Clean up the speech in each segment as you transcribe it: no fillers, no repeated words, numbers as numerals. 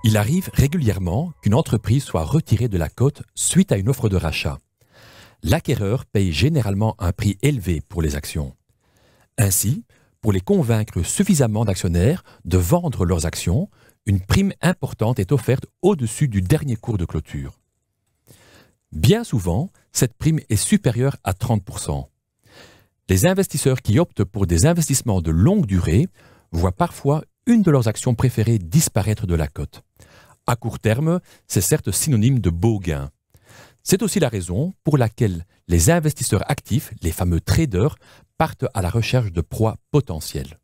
Il arrive régulièrement qu'une entreprise soit retirée de la cote suite à une offre de rachat. L'acquéreur paye généralement un prix élevé pour les actions. Ainsi, pour les convaincre suffisamment d'actionnaires de vendre leurs actions, une prime importante est offerte au-dessus du dernier cours de clôture. Bien souvent, cette prime est supérieure à 30%. Les investisseurs qui optent pour des investissements de longue durée voient parfois une de leurs actions préférées disparaître de la cote. À court terme, c'est certes synonyme de beaux gains. C'est aussi la raison pour laquelle les investisseurs actifs, les fameux traders, partent à la recherche de proies potentielles.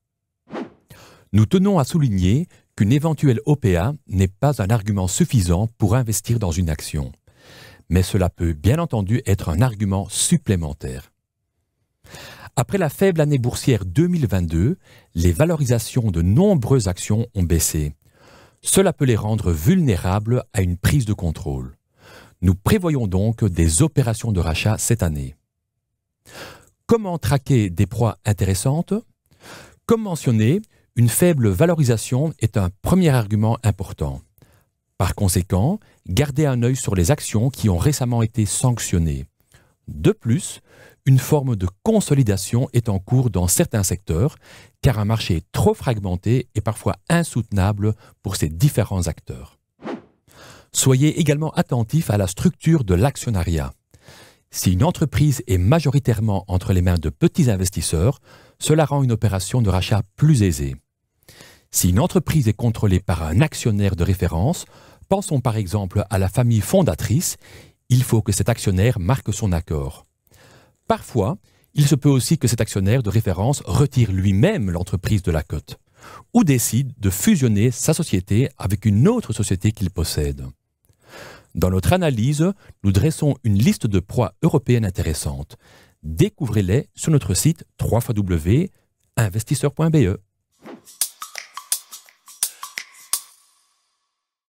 Nous tenons à souligner qu'une éventuelle OPA n'est pas un argument suffisant pour investir dans une action. Mais cela peut bien entendu être un argument supplémentaire. Après la faible année boursière 2022, les valorisations de nombreuses actions ont baissé. Cela peut les rendre vulnérables à une prise de contrôle. Nous prévoyons donc des opérations de rachat cette année. Comment traquer des proies intéressantes? Comme mentionné, une faible valorisation est un premier argument important. Par conséquent, gardez un œil sur les actions qui ont récemment été sanctionnées. De plus, une forme de consolidation est en cours dans certains secteurs, car un marché trop fragmenté est parfois insoutenable pour ces différents acteurs. Soyez également attentifs à la structure de l'actionnariat. Si une entreprise est majoritairement entre les mains de petits investisseurs, cela rend une opération de rachat plus aisée. Si une entreprise est contrôlée par un actionnaire de référence, pensons par exemple à la famille fondatrice, il faut que cet actionnaire marque son accord. Parfois, il se peut aussi que cet actionnaire de référence retire lui-même l'entreprise de la cote ou décide de fusionner sa société avec une autre société qu'il possède. Dans notre analyse, nous dressons une liste de proies européennes intéressantes. Découvrez-les sur notre site www.investisseur.be.